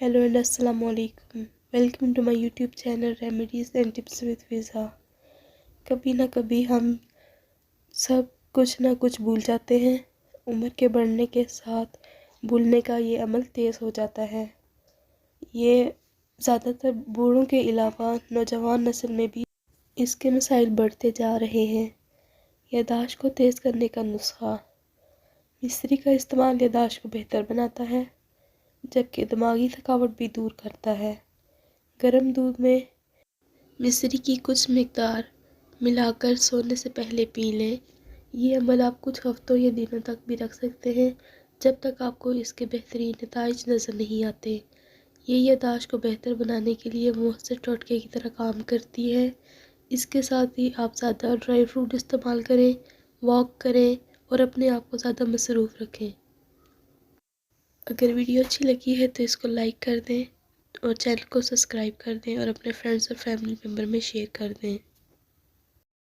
Hello and Assalamu alaikum. Welcome to my YouTube channel Remedies and Tips with Fiza. कभी ना कभी हम सब कुछ ना कुछ भूल जाते हैं। उम्र के बढ़ने के साथ भूलने का ये अमल तेज़ हो जाता है। ये ज़्यादातर बूढ़ों के अलावा नौजवान नस्ल में भी इसके मसाइल बढ़ते जा रहे हैं। याददाश्त को तेज़ करने का नुस्खा। मिश्री का इस्तेमाल याददाश्त को बेहतर बनाता है, जबकि दिमागी थकावट भी दूर करता है। गर्म दूध में मिश्री की कुछ मिकदार मिलाकर सोने से पहले पी लें। ये अमल आप कुछ हफ्तों या दिनों तक भी रख सकते हैं, जब तक आपको इसके बेहतरीन नताइज नज़र नहीं आते। ये याददाश्त को बेहतर बनाने के लिए मुहस्सिर टोटके की तरह काम करती है। इसके साथ ही आप ज़्यादा ड्राई फ्रूट इस्तेमाल करें, वॉक करें और अपने आप को ज़्यादा मसरूफ़ रखें। अगर वीडियो अच्छी लगी है तो इसको लाइक कर दें और चैनल को सब्सक्राइब कर दें और अपने फ्रेंड्स और फैमिली मेम्बर में शेयर कर दें।